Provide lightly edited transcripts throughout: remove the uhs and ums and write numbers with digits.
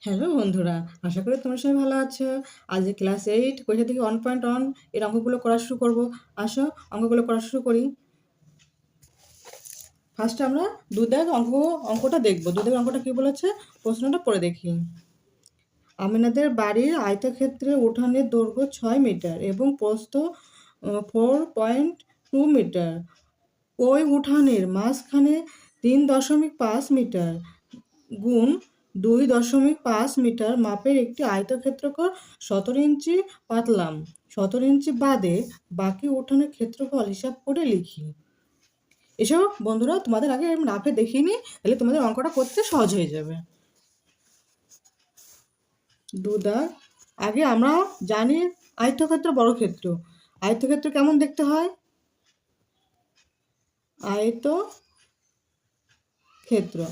Hello বন্ধুরা, আশা করি তোমরা সবাই ভালো আছো। আজ ক্লাস 8 কোথা থেকে 1.1 এর অঙ্কগুলো করা শুরু করব। আসো অঙ্কগুলো করা শুরু করি। ফার্স্টে আমরা দুদাগ অঙ্কটা দেখব। দুদাগ অঙ্কটা কি বলেছে প্রশ্নটা পড়ে দেখি। আমিনাদের বাড়ির আয়তক্ষেত্রে উঠানের দৈর্ঘ্য 6 মিটার এবং প্রস্থ 4.2 মিটার। ওই উঠানের মাঝখানে 3.5 মিটার গুণ 2.5 মিটার মাপের একটি আয়তক্ষেত্রকর 17 ইঞ্চি পাতলাম। 17 ইঞ্চি বাদে বাকি উঠানের ক্ষেত্রফল হিসাব করে লিখি। এসব বন্ধুরা তোমাদের আগে রাফে দেখিয়ে নিই, তাহলে তোমাদের অঙ্কটা করতে সহজ হয়ে যাবে। দুদাগ আগে আমরা জানি আয়তক্ষেত্র বর্গক্ষেত্র। আয়তক্ষেত্র কেমন দেখতে হয়?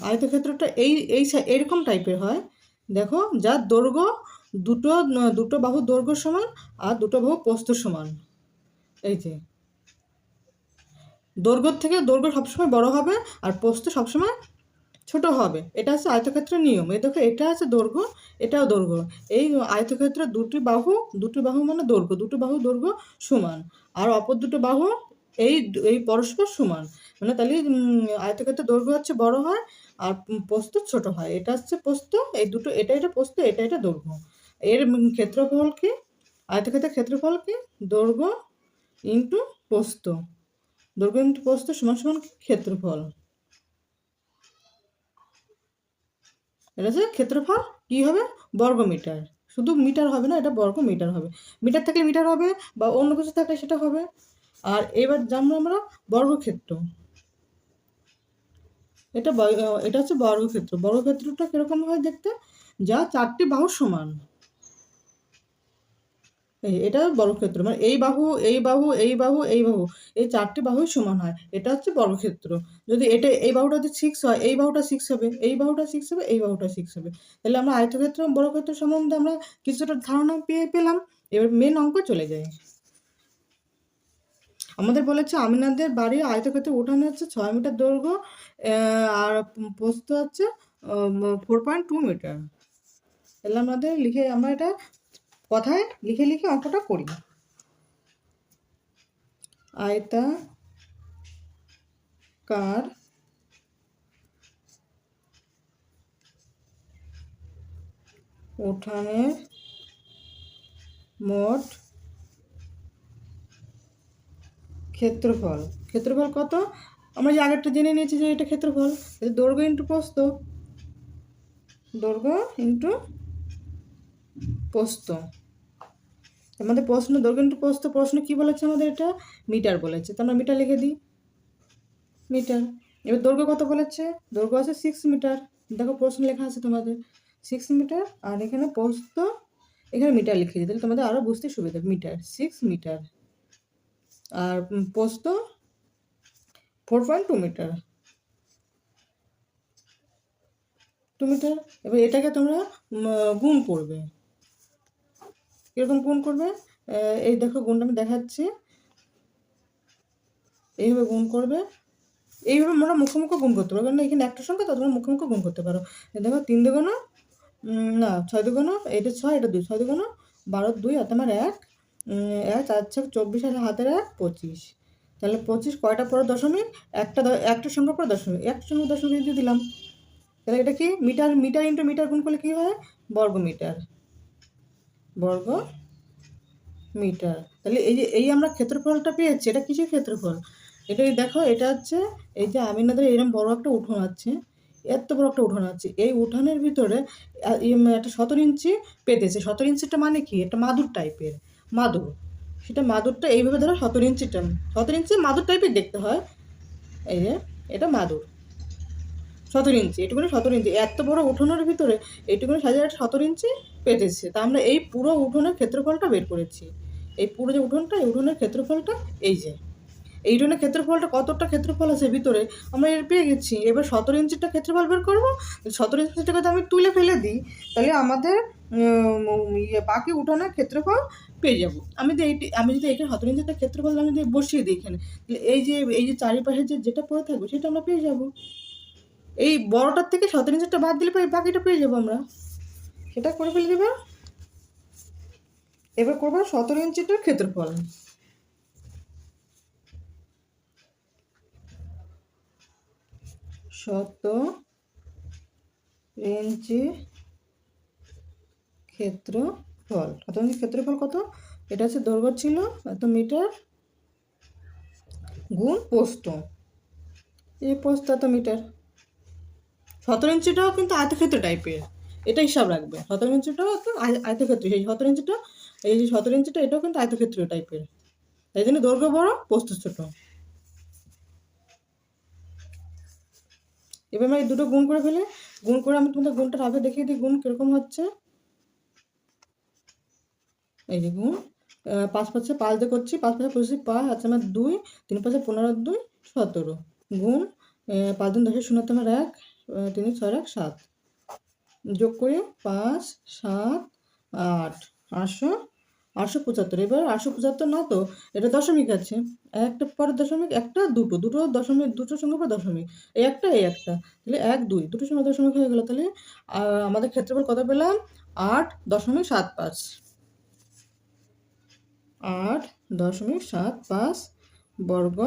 আয়তক্ষেত্রটা এরকম টাইপের হয়। দেখো, যার দৈর্ঘ্য দুটো বাহুর দৈর্ঘ্য সমান আর দুটো বাহু প্রস্থ সমান। এই যে দৈর্ঘ্য সবসময় বড় হবে আর প্রস্থ সবসময় ছোট হবে। এটা হচ্ছে আয়তক্ষেত্রের নিয়ম। এই দেখো, এটা আছে দৈর্ঘ্য, এটাও দৈর্ঘ্য। এই আয়তক্ষেত্রে দুটি বাহু মানে দৈর্ঘ্য, দুটো বাহু দৈর্ঘ্য সমান আর অপর দুটো বাহু এই এই পরস্পর সমান। মানে তাহলে আয়তক্ষেত্রের দৈর্ঘ্য হচ্ছে বড় হয় আর প্রস্থ ছোট হয়। এটা হচ্ছে প্রস্থ, এই দুটো, এটা প্রস্থ, এটা দৈর্ঘ্য। এর ক্ষেত্রফল কি? আয়তক্ষেত্রের ক্ষেত্রফল কি? দৈর্ঘ্য ইন্টু প্রস্থ। দৈর্ঘ্য ইন্টু প্রস্থ সমান সমান ক্ষেত্রফল। এটা হচ্ছে ক্ষেত্রফল। কি হবে? বর্গমিটার। শুধু মিটার হবে না, এটা বর্গ মিটার হবে। মিটার থাকলে মিটার হবে বা অন্য কিছু থাকলে সেটা হবে। আর এবার জানবো আমরা বর্গক্ষেত্র। এটা হচ্ছে বর্গক্ষেত্র। বর্গক্ষেত্রটা কিরকম হয় দেখতে? যা 4টি বাহু সমান। এটা বর্গক্ষেত্র, মানে এই বাহু, এই বাহু, এই বাহু, এই বাহু, এই 4টি বাহুই সমান হয়। এটা হচ্ছে বর্গক্ষেত্র। যদি এই বাহুটা যদি 6 হয়, এই বাহুটা 6 হবে, এই বাহুটা 6 হবে, এই বাহুটা 6 হবে। তাহলে আমরা আয়তক্ষেত্র বর্গক্ষেত্র সম্বন্ধে আমরা কিছুটা ধারণা পেলাম। এবার মেন অঙ্ক চলে যায়। আমাদের বলেছে আমিনাদের বাড়ির আয়তক্ষেত্রে উঠানে হচ্ছে 6 মিটার দৈর্ঘ্য আর প্রস্থ হচ্ছে 4.2 মিটার। তাহলে আমরা এটা কথায় লিখে লিখে অঙ্কটা করি। আয়তাকার উঠানের মোট ক্ষেত্রফল। ক্ষেত্রফল কত? আমরা যে আগেরটা জেনে নিয়েছি যে এটা ক্ষেত্রফল। দৈর্ঘ্য ইন্টু প্রস্থ। দৈর্ঘ্য ইন্টু প্রস্থ। আমাদের প্রশ্ন দৈর্ঘ্য ইন্টু প্রস্থ। প্রশ্ন কি বলেছে আমাদের? এটা মিটার বলেছে, তো আমরা মিটার লিখে দিই, মিটার। এবার দৈর্ঘ্য কত বলেছে? দৈর্ঘ্য আছে 6 মিটার। দেখো প্রশ্ন লেখা আছে তোমাদের 6 মিটার, আর এখানে প্রস্থ, এখানে মিটার লিখে দিই, তাহলে তোমাদের আরও বুঝতে সুবিধা। মিটার 6 মিটার আর প্রস্থ 4.2 মিটার। 2 মিটার। এবার এটাকে তোমরা গুণ করবে। কীরকম গুণ করবে? এই দেখো, গুণটা আমি দেখাচ্ছি। এইভাবে গুণ করবে। এইভাবে আমরা মুখোমুখি গুণ করতে পারো, কারণ এখানে একটা সংখ্যা, তো তোমরা মুখোমুখি গুণ করতে পারো। দেখো 3 দুগুণ, না 6 দুগুণ, এটা 6, এটা 2, 6 দুগুণ 12, 2 আর তোমার 1, 1 4 6 24 আর হাতের 1 25। তাহলে 25 কয়টা পরে দশমিক? একটা সংখ্যা পরে দশমিক, একটা সংখ্যা দশমিক দিয়ে দিলাম। তাহলে এটা কি? মিটার। মিটার ইন্টু মিটার গুণ করলে কী হয়? বর্গ মিটার। বর্গ মিটার। তাহলে এই আমরা ক্ষেত্রফলটা পেয়েছি। এটা কিসের ক্ষেত্রফল? এটাই দেখো, এটা হচ্ছে এই যে আমিনাদের এরকম বড় একটা উঠোন আছে, এত বড় একটা উঠোন আছে। এই উঠানের ভিতরে একটা 17 ইঞ্চি পেতেছে। 17 ইঞ্চিটা মানে কি? এটা মাদুর টাইপের, মাদুর। সেটা মাদুরটা এইভাবে ধরো, 17 ইঞ্চিটা, 17 ইঞ্চি মাদুর টাইপের দেখতে হয়। এই যে এটা মাদুর 17 ইঞ্চি, এটুকুনি 17 ইঞ্চি। এত বড় উঠোনের ভিতরে এইটুকুনি সাইজের একটা 17 ইঞ্চি পেতেছে। তা আমরা এই পুরো উঠোনের ক্ষেত্রফলটা বের করেছি। এই পুরো যে উঠোনটা, এই উঠোনের ক্ষেত্রফলটা এই যে, এই উঠোনের ক্ষেত্রফলটা কতটা ক্ষেত্রফল আছে ভিতরে আমরা এর পেয়ে গেছি। এবার 17 ইঞ্চিটা ক্ষেত্রফল বের করবো। 17 ইঞ্চিটাকে যদি আমি তুলে ফেলে দিই, তাহলে আমাদের বাকি উঠোনের ক্ষেত্রফল পেয়ে যাব। আমি যদি এখানে 17 ইঞ্চিটা ক্ষেত্রফল আমি যদি বসিয়ে দিই এখানে, তাহলে এই যে চারিপাশে যেটা পড়ে থাকবে সেটা আমরা পেয়ে যাব। এই বড়টার থেকে 17 ইঞ্চিটা বাদ দিলে বাকিটা পেয়ে যাবো আমরা। সেটা করে ফেলে দেবে। এবার করবো 17 ইঞ্চিটার ক্ষেত্রফল। শত ইঞ্চি ক্ষেত্রফল, কত ইঞ্চি ক্ষেত্রফল কত? এটা হচ্ছে দৈর্ঘ্য ছিল এত মিটার গুণ প্রস্থ, এই প্রস্থ এত মিটার। 17 ইঞ্চিটাও কিন্তু আয়তক্ষেত্র টাইপের, এটা হিসাব রাখবে। 17 ইঞ্চিটাও তো আয়তক্ষেত্র, সেই 17 ইঞ্চিটা, এই যে 17 ইঞ্চিটা এটাও কিন্তু আয়তক্ষেত্র টাইপের, তাই জন্য দৈর্ঘ্য বড় প্রস্থ ছোট। এবার আমি এই দুটো গুণ করে ফেলে, গুণ করে আমি তোমাদের গুণটা আগে দেখিয়ে দিই গুণ কীরকম হচ্ছে। এই যে গুণ 5 5 5 দিয়ে করছি, 5 5 25 5 আছে আমার 2, 3 5 15 2 17 গুণ 5 দিন 10 শূন্য তোমার 1, 3 6 1 7 যোগ করে 5 7 8 800 875। এবার 875 না তো, এটা দশমিক আছে, একটা পরে দশমিক, একটা দুটো, দুটো দশমিক, দুটোর সঙ্গে পর দশমিক, এই একটা এই একটা, তাহলে 1 2 দুটোর সঙ্গে দশমিক হয়ে গেল। তাহলে আমাদের ক্ষেত্রফল কত পেলাম? 8.75, 8.75 বর্গ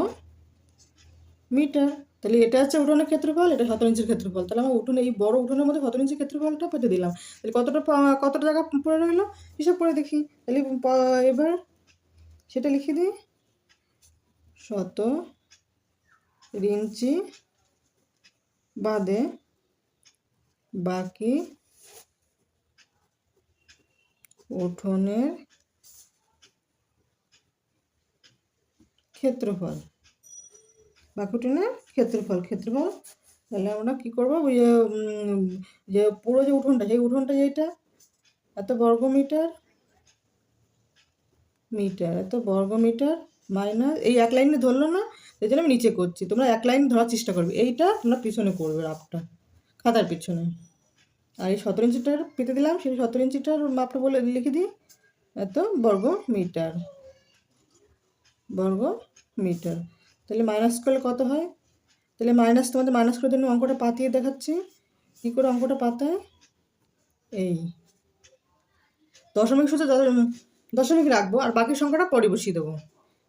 মিটার। তাহলে এটা হচ্ছে উঠোনের ক্ষেত্রফল, এটা 17 ইঞ্চির ক্ষেত্রফল। তাহলে আমার উঠোনে, এই বড় উঠোনের মধ্যে 17 ইঞ্চির ক্ষেত্রফলটা পেতে দিলাম। তাহলে কতটা জায়গা পড়ে রইলো হিসাব করে দেখি। তাহলে এবার সেটা লিখে দিই, 17 ইঞ্চি বাদে বাকি উঠোনের ক্ষেত্রফল, বাকি উঠোনের ক্ষেত্রফল। তাহলে আমরা কি করবো, ওই যে পুরো যে উঠোনটা, সেই উঠোনটা যেটা এত বর্গ মিটার, এত বর্গ মিটার মাইনাস, এই এক লাইনে ধরলো না, এই জন্য আমি নিচে করছি, তোমরা এক লাইন ধরার চেষ্টা করবে, এইটা তোমরা পিছনে করবে রাফটা, খাতার পিছনে। আর এই 17 ইঞ্চিটার পেতে দিলাম, সেই 17 ইঞ্চিটার মাপটা বলে লিখে দিই, এত বর্গ মিটার, তাহলে মাইনাস করলে কত হয়? তাহলে মাইনাস, তোমাদের মাইনাস করে জন্য অঙ্কটা পাতিয়ে দেখাচ্ছি কী করে অঙ্কটা পাতায়। এই দশমিক শুধু দশমিক রাখবো, আর বাকি সংখ্যাটা পরে বসিয়ে দেবো।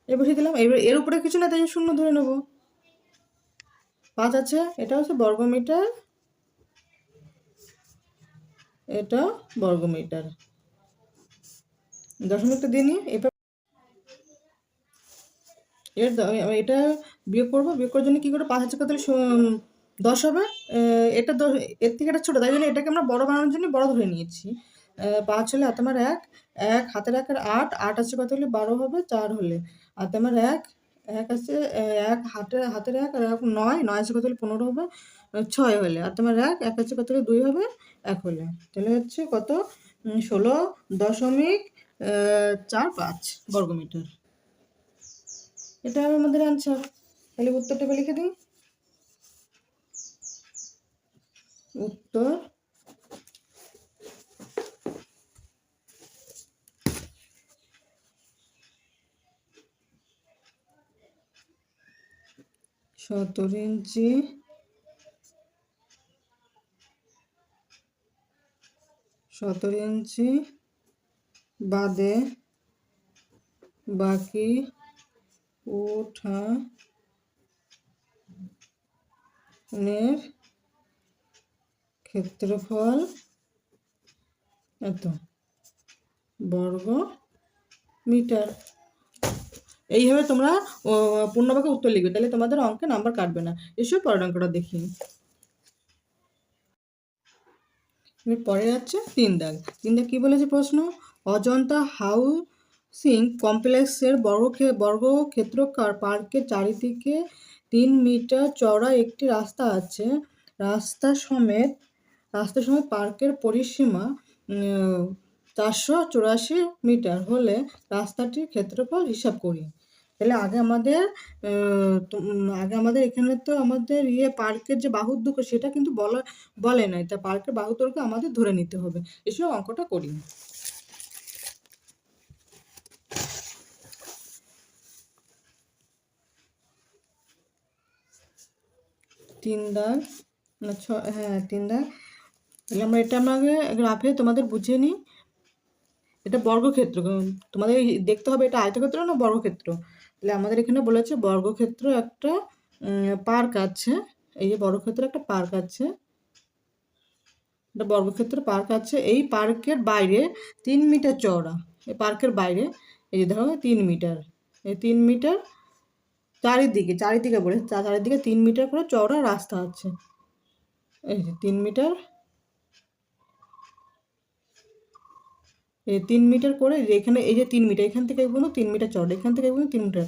বসিয়ে দিলাম। এবার এর উপরে কিছু না, তাই শূন্য ধরে নেবো। 5 আছে, এটা হচ্ছে বর্গ মিটার, এটা বর্গ মিটার। দশমিকটা দিয়ে নিই। এবার এটা বিয়োগ করবো, বিয়োগ করার জন্য কী করে, 5 আছে কত 10 হবে, এটা এর থেকে এটা ছোটো, তাই জন্য এটাকে আমরা বড় বানানোর জন্য বড় ধরে নিয়েছি। 5 হলে আর তোমার 1, হাতের 1 আর 8 আছে কত হলে 12 হবে, 4 হলে আর তোমার 1 আছে, 1 হাতের 1 আর 1 9, 9 আছে কত হলে 15 হবে, 6 হলে আর তোমার 1 আছে কত হলে 2 হবে, 1 হলে। তাহলে হচ্ছে কত, 16.45 বর্গমিটার। এটা আমাদের আনসার। তাহলে উত্তরটা লিখে দিই, উত্তর 17 ইঞ্চি বাদে বাকি উঠানের ক্ষেত্রফল এত বর্গ মিটার। এইভাবে তোমরা পূর্ণবাক্যে উত্তর লিখবে, তাহলে তোমাদের অঙ্কে নাম্বার কাটবে না। এসব পরের অঙ্কটা দেখি। পরে যাচ্ছে 3 দাগ। 3 দাগ কী বলেছে প্রশ্ন, অজন্তা হাউসিং কমপ্লেক্সের বর্গক্ষেত্রাকার পার্কের চারিদিকে 3 মিটার চওড়া একটি রাস্তা আছে। রাস্তা সমেত পার্কের পরিসীমা 484 মিটার হলে রাস্তাটির ক্ষেত্রফল হিসাব করি। তাহলে আগে আমাদের এখানে তো আমাদের পার্কের যে বাহুর দৈর্ঘ্য সেটা কিন্তু বলে নাই, তা পার্কের বাহুর দৈর্ঘ্য আমাদের ধরে নিতে হবে। এসব অঙ্কটা করি। 3 দাগ, 3 দাগ তাহলে আমরা এটা গ্রাফে তোমাদের বুঝিয়ে নিই। এটা বর্গক্ষেত্র, তোমাদের দেখতে হবে এটা আয়তক্ষেত্র না বর্গক্ষেত্র। তাহলে আমাদের এখানে বলেছে বর্গক্ষেত্র একটা পার্ক আছে। এই যে বর্গক্ষেত্র একটা পার্ক আছে, একটা বর্গক্ষেত্র পার্ক আছে। এই পার্কের বাইরে 3 মিটার চওড়া, এই পার্কের বাইরে এই যে ধরো 3 মিটার, এই 3 মিটার চারিদিকে চারিদিকে বলে চারিদিকে 3 মিটার করে চওড়া রাস্তা আছে। এই যে 3 মিটার, এই 3 মিটার করে এখানে এই যে 3 মিটার, এখান থেকে এগুলো 3 মিটার চওড়া, এখান থেকে এগুলো 3 মিটার,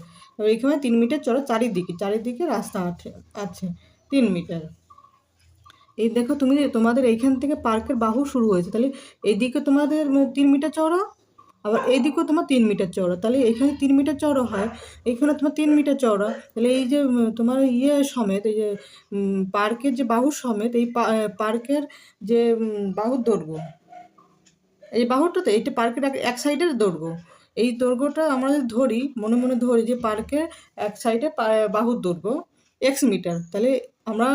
এখানে 3 মিটার চওড়া চারিদিকে চারিদিকে রাস্তা আছে 3 মিটার। এই দেখো তুমি তোমাদের এইখান থেকে পার্কের বাহু শুরু হয়েছে, তাহলে এইদিকে তোমাদের 3 মিটার চওড়া, আবার এইদিকেও তোমার 3 মিটার চওড়া, তাহলে এখানে 3 মিটার চওড়া হয়, এখানে তোমার 3 মিটার চওড়া। তাহলে এই যে তোমার সমেত এই যে পার্কের যে বাহু সমেত এই পার্কের যে বাহুর দৈর্ঘ্য, এই বাহুটাতে এইটা পার্কের এক সাইডের দৈর্ঘ্য, এই দৈর্ঘ্যটা আমরা যদি ধরি মনে মনে ধরি যে পার্কের এক সাইডে বাহুর দৈর্ঘ্য 1 মিটার, তাহলে আমরা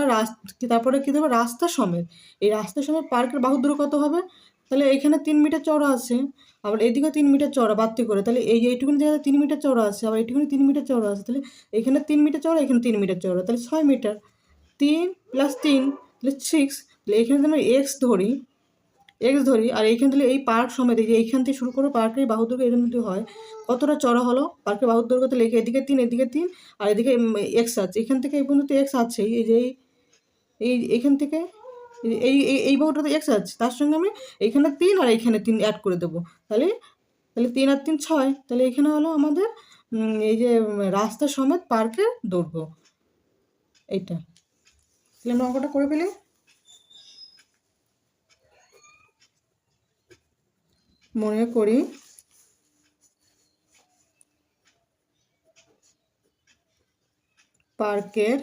তারপরে কী দেবো রাস্তা সমেত, এই রাস্তা সমেত পার্কের বাহুর দৈর্ঘ্য কত হবে? তাহলে এখানে 3 মিটার চওড়া আছে, আবার এদিকেও 3 মিটার চওড়া বাড়তি করে, তাহলে এইটুকুনি জায়গায় 3 মিটার চওড়া আছে, আবার এইটুকুনি 3 মিটার চওড়া আছে, তাহলে এখানে 3 মিটার চওড়া, এখানে 3 মিটার চওড়া, তাহলে 6 মিটার। 3 + 3 তাহলে 6, তাহলে এখানে যদি আমরা এক্স ধরি, আর এইখান থেকে এই পার্ক সমেত এই যে এইখান থেকে শুরু করে পার্কের বাহুর দৈর্ঘ্য এরকম যদি হয়, কতটা চড়া হলো পার্কের বাহুর দৈর্ঘ্য? তাহলে এদিকে 3 এদিকে 3 আর এদিকে এক্স আছে, এখান থেকে এই পর্যন্ত এক্স আছে, এই যে এইখান থেকে এই বাহুটাতে এক্স আছে, তার সঙ্গে আমি এইখানে 3 আর এইখানে 3 অ্যাড করে দেবো, তাহলে তাহলে 3 আর 3 6, তাহলে এখানে হলো আমাদের এই যে রাস্তা সমেত পার্কের দৈর্ঘ্য এইটা। তাহলে আমরা অঙ্কটা করে ফেলি। মনে করি পার্কের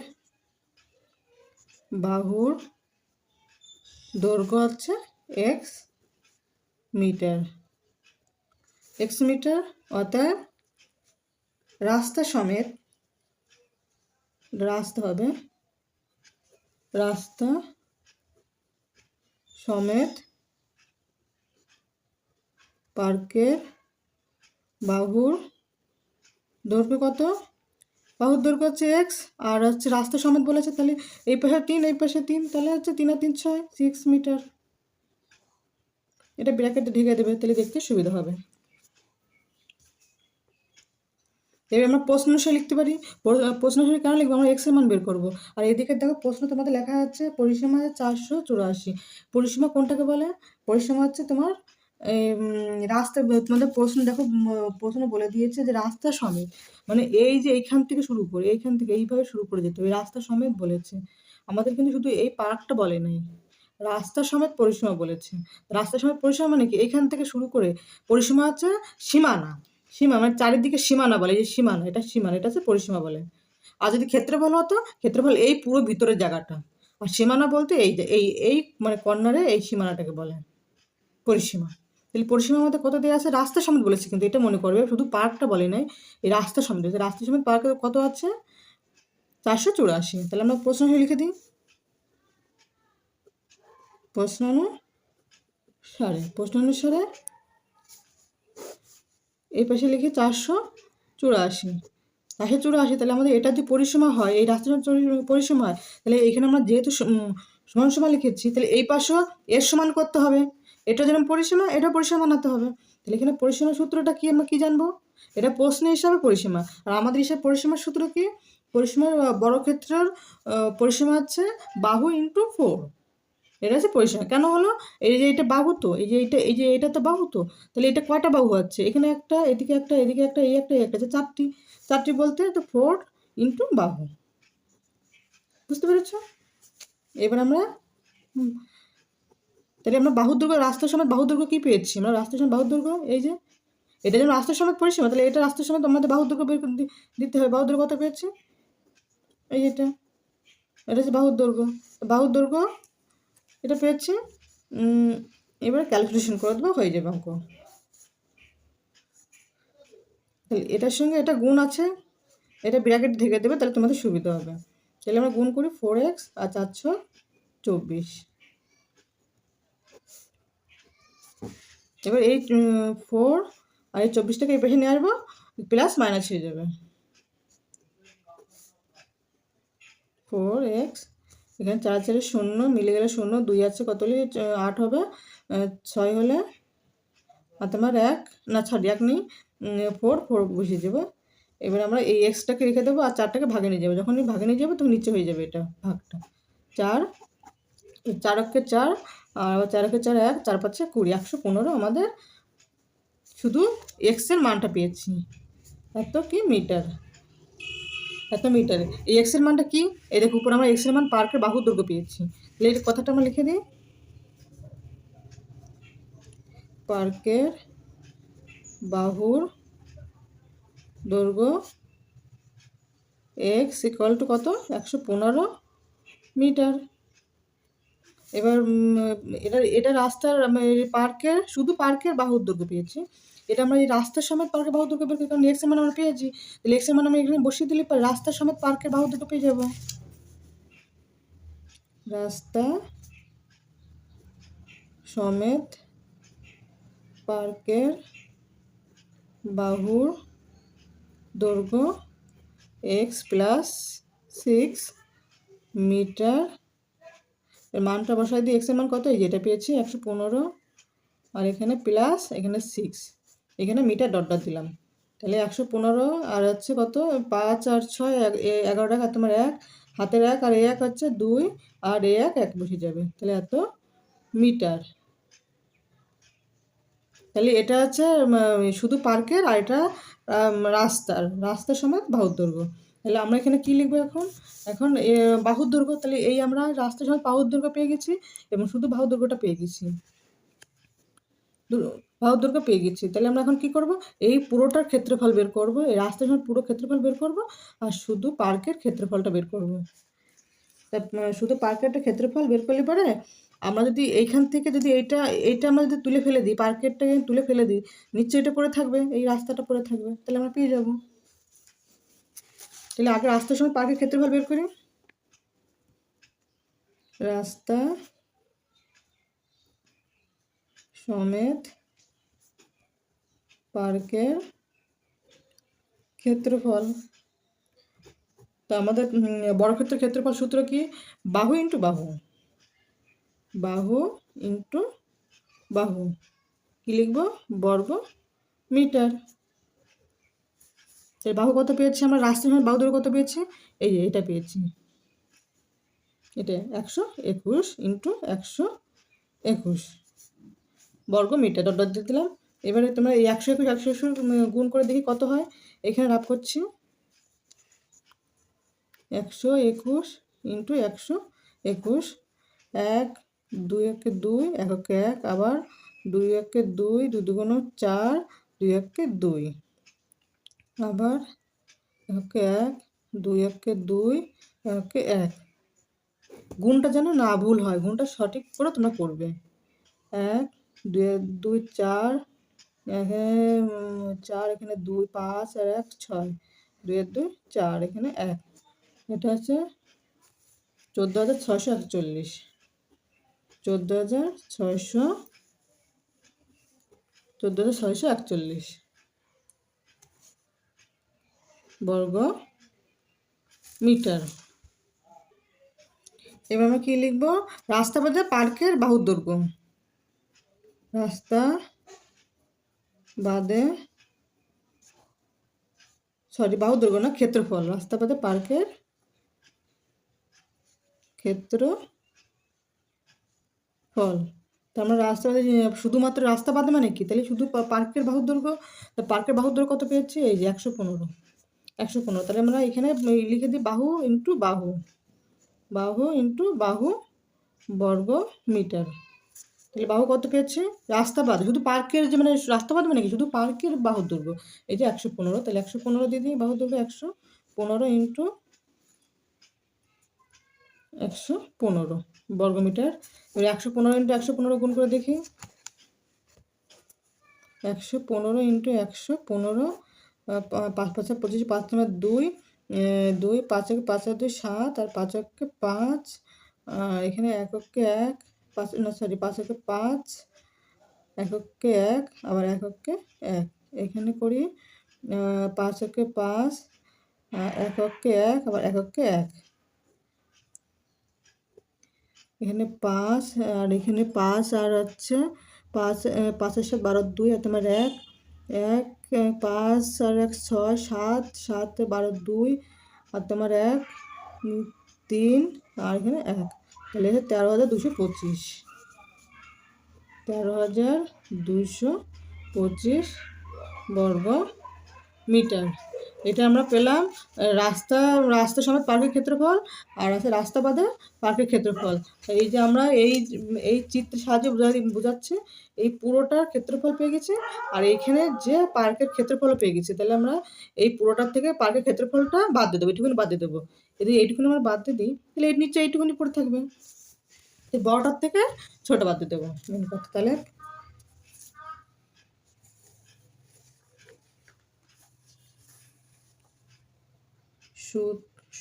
বাহুর দৈর্ঘ্য হচ্ছে x মিটার, অর্থাৎ রাস্তা সমেত রাস্তা সমেত পার্কের বাহুর দৈর্ঘ্য কত? বাহুর দৈর্ঘ্য হচ্ছে এক্স, আর হচ্ছে রাস্তা সমেত বলেছে, তাহলে এই পাশে 3 এই পাশে 3, তাহলে হচ্ছে 3 আর 3 6 মিটার। এটা ব্র্যাকেটে ঢেকে দেবে, তাহলে দেখতে সুবিধা হবে। এবার আমরা প্রশ্ন সহ লিখতে পারি। প্রশ্ন সহ কেন লিখবো? আমরা এক্সের মান বের করবো। আর এদিকে দেখো প্রশ্ন তোমাদের লেখা আছে পরিসীমা 484। পরিসীমা কোনটাকে বলে? পরিসীমা হচ্ছে তোমার রাস্তা, তোমাদের প্রশ্ন দেখো প্রশ্ন বলে দিয়েছে যে রাস্তা সমেত, মানে এই যে এইখান থেকে শুরু করে এইখান থেকে এইভাবে শুরু করে যেতে হবে, রাস্তা সমেত বলেছে আমাদের, কিন্তু শুধু এই পার্কটা বলে নাই, রাস্তা সমেত পরিসীমা বলেছে। রাস্তা সমেত পরিসীমা মানে কি? এইখান থেকে শুরু করে পরিসীমা হচ্ছে সীমানা, মানে চারিদিকে সীমানা বলে, এই যে সীমানা, এটা হচ্ছে পরিসীমা বলে। আর যদি ক্ষেত্রফল হতো, ক্ষেত্রফল এই পুরো ভিতরের জায়গাটা, আর সীমানা বলতে এই যে এই মানে কর্নারে এই সীমানাটাকে বলে পরিসীমা। তাহলে পরিসীমার মধ্যে কত দেওয়া আছে? রাস্তা সমেত বলেছে, কিন্তু এটা মনে করবে শুধু পার্কটা বলে নাই, এই রাস্তা সমেত, রাস্তা সমেত পার্কে কত আছে? 484। তাহলে আমরা প্রশ্ন লিখে দিই। প্রশ্ন অনুসারে এই পাশে লিখি 484। তাহলে আমাদের এটা যদি পরিসীমা হয়, এই রাস্তার পরিসীমা হয়, তাহলে এখানে আমরা যেহেতু সমান সমান লিখেছি, তাহলে এই পাশেও এর সমান করতে হবে, এটা যেরকম পরিসীমা এটা পরিসীমা বানাতে হবে। তাহলে এখানে পরিসীমার সূত্রটা কি আমরা কি জানবো? এটা প্রশ্ন হিসাবে পরিসীমা, আর আমাদের হিসাবে পরিসীমার সূত্র কি? পরিসীমার বর্গক্ষেত্রের পরিসীমা হচ্ছে বাহু ইন্টু 4, এটা হচ্ছে পরিসীমা। কেন হলো? এই যে এটা বাহু, তো এই যে এটা তো বাহু, তো তাহলে এটা কয়টা বাহু আছে? এখানে একটা, এদিকে একটা, এদিকে একটা, এই একটা আছে, চারটি বলতে তো 4 ইন্টু বাহু। বুঝতে পেরেছ? এবার আমরা তাহলে আমরা বাহুর দৈর্ঘ্য, রাস্তার সমেত বাহুর দৈর্ঘ্য কি পেয়েছি? আমরা রাস্তার সমেত বাহুর দৈর্ঘ্য, এই যে এটা যেমন রাস্তার সমেত পরিসীমা, তাহলে এটা রাস্তার সমেত আমাদের বাহুর দৈর্ঘ্য বের দিতে হবে। বাহুর দৈর্ঘ্য কত পেয়েছি? এই এটা হচ্ছে বাহুর দৈর্ঘ্য এটা পেয়েছি। এবার ক্যালকুলেশন করে দেবো, হয়ে যাবে অঙ্ক। তাহলে এটার সঙ্গে এটা গুণ আছে, এটা ব্র্যাকেট ঢেকে দেবে, তাহলে তোমাদের সুবিধা হবে। তাহলে আমরা গুণ করি 4x আর 424। এবার এই 4 আর এই 24টাকে এই পাশে নিয়ে আসবো, প্লাস মাইনাস হয়ে যাবে। 4x, এখানে 4 4 0 মিলে গেলে 0, 2 আছে কত হলে 8 হবে, 6 হলে আর তোমার 1 না সরি 1 নেই, 4 বসিয়ে দেবো। এবার আমরা এই এক্সটাকে রেখে দেবো আর 4টাকে ভাগে নিয়ে যাবো, যখন ভাগে নিয়ে যাবো তখন নিচে হয়ে যাবে এটা ভাগটা 4, 4 4 আর 4 4 1, 4 5 20, 115 আমাদের শুধু এক্সের মানটা পেয়েছি। এত কি মিটার, এত মিটারে এই এক্সের মানটা কি, এই দেখো উপর আমরা এক্সের মান পার্কের বাহুর দৈর্ঘ্য পেয়েছি। তাহলে এই কথাটা আমরা লিখে দিই, পার্কের বাহুর দৈর্ঘ্য এক্স ইকুয়াল টু কত, 115 মিটার। এবার এটা রাস্তার পার্কের শুধু পার্কের বাহুর দৈর্ঘ্য পেয়েছি, এটা আমরা এই রাস্তার সমেত পার্কের বাহুর দৈর্ঘ্য পেয়েছি, কারণ এক্সের মান আমরা পেয়েছি। তাহলে এক্সের মান আমরা এখানে বসিয়ে দিলে রাস্তার সমেত পার্কের বাহুর দৈর্ঘ্য পেয়ে যাবো। রাস্তা সমেত পার্কের বাহুর দৈর্ঘ্য এক্স প্লাস 6 মিটার। এর মানটা বসাই দিই, এক্সের মান কত, এই যেটা পেয়েছি 115, আর এখানে প্লাস এখানে 6, এখানে মিটার ডট ডট দিলাম। তাহলে 115 আর হচ্ছে কত 5 আর 6 11 টাকা, তোমার 1 হাতের 1 আর 1 হচ্ছে 2 আর 1 বসে যাবে, তাহলে এত মিটার। তাহলে এটা হচ্ছে শুধু পার্কের, আর এটা রাস্তার সমেত বাহুর দৈর্ঘ্য। তাহলে আমরা এখানে কি লিখবো এখন, এখন বাহুর দৈর্ঘ্য, তাহলে এই আমরা রাস্তার সমেত বাহুর দৈর্ঘ্য পেয়ে গেছি এবং শুধু বাহুর দৈর্ঘ্যটা পেয়ে গেছি, বাহুর দৈর্ঘ্য পেয়ে গেছি। তাহলে আমরা এখন কি করব, এই পুরোটার ক্ষেত্রফল বের করব, এই রাস্তার সমেত পুরো ক্ষেত্রফল বের করব আর শুধু পার্কের ক্ষেত্রফলটা বের করব। শুধু পার্কেরটা ক্ষেত্রফল বের করলে পরে আমরা যদি এইখান থেকে যদি এইটা আমরা যদি তুলে ফেলে দিই, পার্কেরটাকে তুলে ফেলে দিই, নিচে এটা পড়ে থাকবে, এই রাস্তাটা পড়ে থাকবে, তাহলে আমরা পেয়ে যাব। তাহলে আগে রাস্তার সময় পার্কের ক্ষেত্রফল বের করি, রাস্তা সমেত পার্কের ক্ষেত্রফল। তো আমাদের বর্গক্ষেত্রের ক্ষেত্রফল সূত্র কি, বাহু ইন্টু বাহু, বাহু ইন্টু বাহু, কি লিখবো, বর্গ মিটার। এর বাহু কত পেয়েছি আমরা, রাস্তার সময় বাহু দৈর্ঘ্য কত পেয়েছি, এই যে এটা পেয়েছি, এটা 121 ইন্টু 121 বর্গ মিটার, ডট ডট দিয়ে দিলাম। এবারে তোমরা এই 121 গুণ করে দেখি কত হয়, এখানে রাফ করছি 121 ইন্টু 121, 1 2 1 2 1 1, আবার 2 1 2 2 2 4, 2 1 2, আবার 1 1 2 1 2 1 1। গুণটা যেন না ভুল হয়, গুণটা সঠিক করে তোমরা করবে। 1 2 2 4, এখানে 4, এখানে 2 5 আর 1 6, 2 2 4, এখানে 1, এটা হচ্ছে 14,641, 14,641 বর্গ মিটার। এবার আমরা কি লিখবো, রাস্তা বাদে পার্কের বাহুর দৈর্ঘ্য, রাস্তা বাদে বাহুর দৈর্ঘ্য না, ক্ষেত্রফল, রাস্তা বাদে পার্কের ক্ষেত্রফল। তো আমরা রাস্তা বাদে শুধুমাত্র রাস্তা বাদে মানে কি, তাহলে শুধু পার্কের বাহুর দৈর্ঘ্য, পার্কের বাহুর দৈর্ঘ্য কত পেয়েছি, এই যে 115, তাহলে আমরা এখানে লিখে দিই বাহু ইন্টু বাহু, বাহু ইন্টু বাহু বর্গ মিটার। তাহলে বাহু কত পেয়েছে, রাস্তা বাদ শুধু পার্কের যে মানে রাস্তা বাদ মানে কি, শুধু পার্কের বাহুর দৈর্ঘ্য এই যে 115, তাহলে 115 দিয়ে দিই, বাহুর দৈর্ঘ্য 115 ইন্টু 115 বর্গ মিটার। এবার 115 ইন্টু 115 গুণ করে দেখি, 115 ইন্টু 115, 5 5 25, 5 2, 2 5 1 5 2 7, আর 5 1 5, এখানে 1 1 1, 5 না সরি 5 1 5, এককে 1 আবার এককে 1, এখানে করি 5 একে 5, এককে 1 আবার এককে 1, এখানে 5 আর এখানে 5 আর হচ্ছে 5, 5 7 12 2 আর তোমার 1, 1 5 আর 1 6 7, 7 12 2 আর তোমার 1 3 আর এখানে 1, তাহলে 13,225, 13,225 বর্গ মিটার। এটা আমরা পেলাম রাস্তা সমেত পার্কের ক্ষেত্রফল আর আছে রাস্তা বাদে পার্কের ক্ষেত্রফল। এই যে আমরা এই চিত্রের সাহায্যে বোঝাচ্ছে এই পুরোটার ক্ষেত্রফল পেয়ে গেছি আর এইখানে যে পার্কের ক্ষেত্রফল পেয়ে গেছি। তাহলে আমরা এই পুরোটার থেকে পার্কের ক্ষেত্রফলটা বাদ দিয়ে দেবো, এইটুকুনি বাদ দিয়ে দেবো। যদি এইটুকুনি আমরা বাদ দিয়ে দিই তাহলে এর নিচে এইটুকুনি পড়ে থাকবে, এই বড়টার থেকে ছোট বাদ দিয়ে দেবো মেন কথা। তাহলে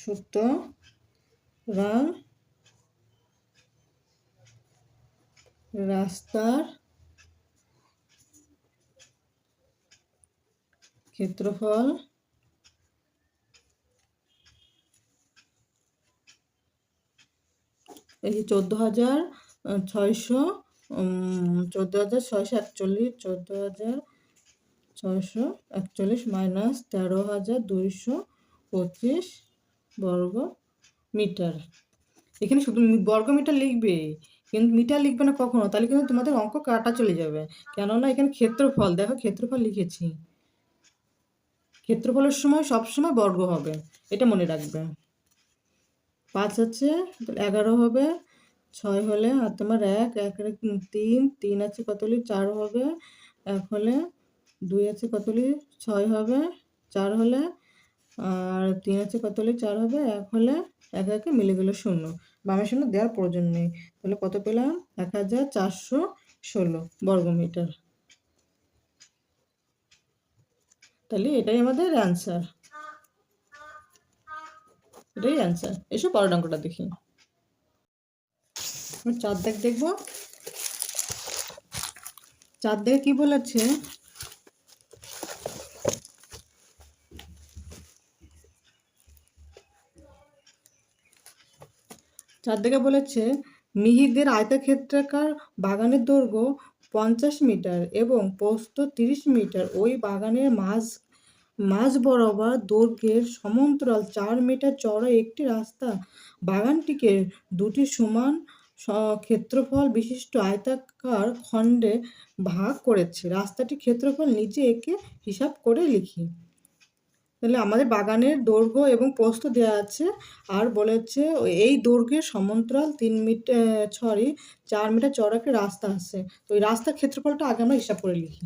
সুতরাং রাস্তার ক্ষেত্রফল এই 14,641 মাইনাস 13,225 বর্গ মিটার। এখানে শুধু বর্গ মিটার লিখবে, কিন্তু মিটার লিখবে না কখনো, তাহলে কিন্তু তোমাদের অঙ্ক কাটা চলে যাবে। কেননা এখানে ক্ষেত্রফল, দেখো ক্ষেত্রফল লিখেছি, ক্ষেত্রফলের সময় সবসময় বর্গ হবে, এটা মনে রাখবে। 5 আছে 11 হবে, 6 হলে আর তোমার 1 3, 3 আছে কতলি 4 হবে, 1 হলে 2 আছে কতলি 6 হবে, 4 হলে আর 3 আছে কতলি 4 হবে, 1 হলে 1 একে মিলে গেল 0, বামে 0 দেওয়ার প্রয়োজন নেই। তাহলে কত পেলাম? 1416 বর্গমিটার। তাহলে এটাই আমাদের অ্যান্সার, এটাই অ্যান্সার। এসব পরের অঙ্কটা দেখি। 4 দাগ দেখবো। 4 দাগে কি বলেছে? চারদিকে বলেছে মিহিরদের আয়তক্ষেত্রাকার বাগানের দৈর্ঘ্য 50 মিটার এবং প্রস্থ 30 মিটার। ওই বাগানের মাঝ বরাবর দৈর্ঘ্যের সমান্তরাল 4 মিটার চওড়া একটি রাস্তা বাগানটিকে দুটি সমান ক্ষেত্রফল বিশিষ্ট আয়তাকার খণ্ডে ভাগ করেছে। রাস্তাটির ক্ষেত্রফল নিচে এঁকে হিসাব করে লিখি। তাহলে আমাদের বাগানের দৈর্ঘ্য এবং প্রস্থ দেওয়া আছে আর বলেছে এই দৈর্ঘ্যের সমান্তরাল 4 মিটার চওড়া একটা রাস্তা আছে। তো ওই রাস্তার ক্ষেত্রফলটা আগে আমরা হিসাব করে লিখি।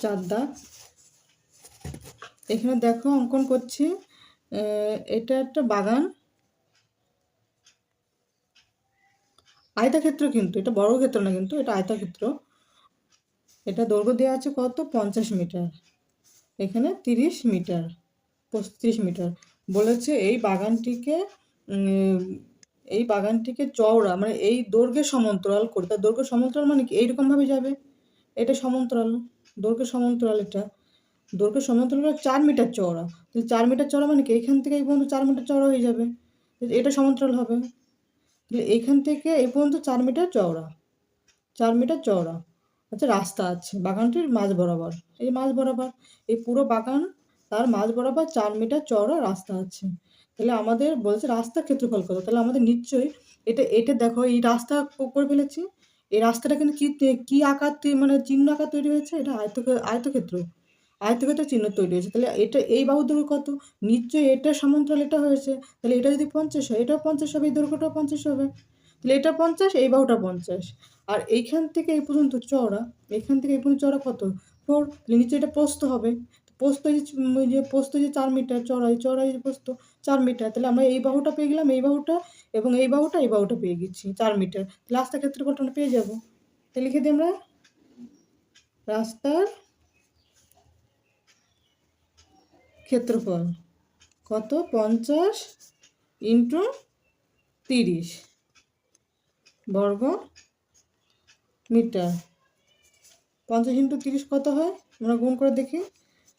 4 দাগ। এখানে দেখো অঙ্কন করছি, এটা একটা বাগান, আয়তক্ষেত্র, কিন্তু এটা বড় ক্ষেত্র না, কিন্তু এটা আয়তক্ষেত্র। এটা দৈর্ঘ্য দেওয়া আছে কত? 50 মিটার, এখানে 30 মিটার, 35 মিটার। বলেছে এই বাগানটিকে চওড়া মানে এই দৈর্ঘ্যের সমান্তরাল করে। তার দৈর্ঘ্য সমান্তরাল মানে কি? এইরকমভাবে যাবে, এটা সমান্তরাল, দৈর্ঘ্য সমান্তরাল, এটা দৈর্ঘ্য সমান্তরাল 4 মিটার চওড়া। 4 মিটার চওড়া মানে কি? এইখান থেকে এই পর্যন্ত 4 মিটার চওড়া হয়ে যাবে, এটা সমান্তরাল হবে। তাহলে এইখান থেকে এই পর্যন্ত 4 মিটার চওড়া, 4 মিটার চওড়া। আচ্ছা, রাস্তা আছে বাগানটির মাঝ বরাবর, এই মাঝ বরাবর এই পুরো বাগান তার মাঝ বরাবর 4 মিটার চওড়া রাস্তা আছে। তাহলে আমাদের বলছে রাস্তার ক্ষেত্রফল কত? তাহলে আমাদের নিশ্চয়ই এটা দেখো, এই রাস্তা করে ফেলেছি। এই রাস্তাটা কিন্তু কি আকার মানে চিহ্ন আকার তৈরি হয়েছে, এটা আয়তক্ষেত্র, আয়তক্ষেত্র চিহ্ন তৈরি হয়েছে। তাহলে এটা এই বাহুর দৈর্ঘ্য কত? নিশ্চয়ই এটা সমান্তরাল এটা হয়েছে, তাহলে এটা যদি 50 হয় এটাও 50 হবে, এই দৈর্ঘ্যটাও 50 হবে। তাহলে এটা 50, এই বাহুটা 50। আর এইখান থেকে এই পর্যন্ত চওড়া, এখান থেকে এই পর্যন্ত চওড়া কত? 4। তাহলে নিচে এটা প্রস্থ হবে, প্রস্থ যে 4 মিটার চওড়া, এই চওড়া যে প্রস্থ 4 মিটার। তাহলে আমরা এই বাহুটা পেয়ে গেলাম, এই বাহুটা এবং এই বাহুটা পেয়ে গেছি 4 মিটার। তাহলে রাস্তার ক্ষেত্রফলটা আমরা পেয়ে যাবো। তাহলে লিখে দিই আমরা রাস্তার ক্ষেত্রফল কত? 50 ইন্টু 30 বর্গ মিটার। 50 × 30 কত হয় আমরা গুণ করে দেখি।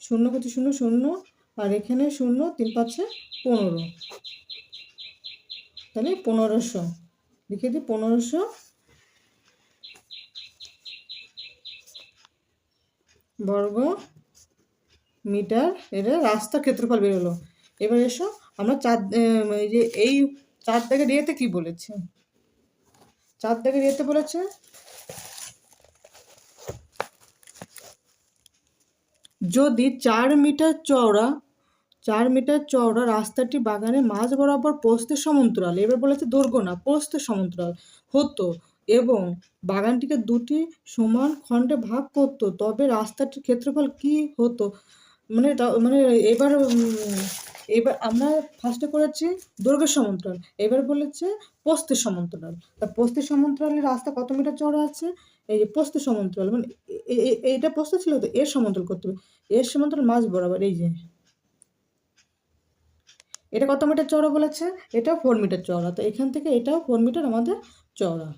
0 × 0 0, আর এখানে 0, 3 × 5 = 15, তাহলে 1500 লিখে দিই। 1500 বর্গ মিটার এটা রাস্তার ক্ষেত্রফল বেরোলো। এবার এসো আমরা এই যে এই 4 দাগের ইয়েতে কি বলেছে, 4 দাগের ইয়েতে বলেছে যদি 4 মিটার চওড়া রাস্তাটি বাগানের মাঝ বরাবর প্রস্থের সমান্তরাল, এবার বলেছে দৈর্ঘ্য না, প্রস্থের সমান্তরাল হতো এবং বাগানটিকে দুটি সমান খণ্ডে ভাগ করতো, তবে রাস্তাটির ক্ষেত্রফল কি হতো। মানে এবার আমরা ফার্স্টে করেছি দৈর্ঘ্যের সমান্তরাল, এবার বলেছে প্রস্থের সমান্তরাল। তা প্রস্থের সমান্তরালের রাস্তা কত মিটার চওড়া আছে, এই যে প্রস্থের সমান্তরাল মানে এইটা প্রস্থ ছিল, তো এর সমান্তরাল করতে হবে, এর সমান্তরাল মাঝ বরাবর। এই যে এটা কত মিটার চওড়া বলেছে, এটাও 4 মিটার চওড়া, তো এখান থেকে এটাও 4 মিটার আমাদের চওড়া,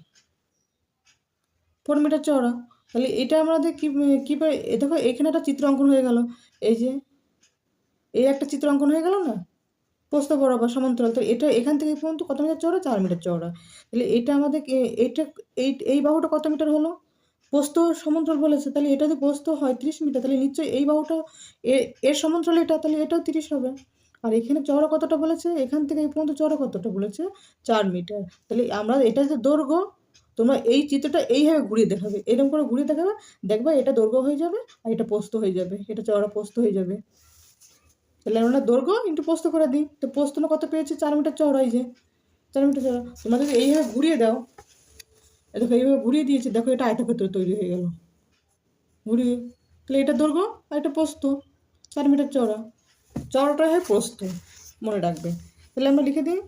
4 মিটার চওড়া। তাহলে এটা আমাদের কীভাবে, দেখো এখানে একটা চিত্র অঙ্কন হয়ে গেল, এই যে এই একটা চিত্র অঙ্কন হয়ে গেল না, প্রস্থ বরাবর সমান্তরাল। তো এটা এখান থেকে পর্যন্ত কত মিটার চওড়া, 4 মিটার চওড়া। তাহলে এটা আমাদের এইটা এই বাহুটা কত মিটার হলো, প্রস্থ সমান্তরাল বলেছে, তাহলে এটা যদি প্রস্থ হয় 30 মিটার, তাহলে নিশ্চয়ই এই বাহুটা এর সমান্তরাল এটা, তাহলে এটাও 30 হবে। আর এখানে চওড়া কতটা বলেছে, এখান থেকে এই পর্যন্ত চওড়া কতটা বলেছে, 4 মিটার। তাহলে আমরা এটা যে দৈর্ঘ্য, তোমরা এই চিত্রটা এইভাবে ঘুরিয়ে দেখাবে, এরকম করে ঘুরিয়ে দেখাবে, দেখবে এটা দৈর্ঘ্য হয়ে যাবে আর এটা প্রস্থ হয়ে যাবে, এটা চওড়া প্রস্থ হয়ে যাবে। তাহলে আমরা দৈর্ঘ্য ইন্টু প্রস্থ করে দিই, তো প্রস্থ কত পেয়েছি, 4 মিটার চওড়া, এই যে 4 মিটার চওড়া। তোমরা যদি এইভাবে ঘুরিয়ে দাও, দেখো এইভাবে ঘুরিয়ে দিয়েছি, দেখো এটা আয়তক্ষেত্র তৈরি হয়ে গেল ঘুরিয়ে। তাহলে এটা দৈর্ঘ্য আর এটা প্রস্থ, 4 মিটার চওড়া, চওড়াটা হয় প্রস্থ, মনে রাখবে। তাহলে আমরা লিখে দিই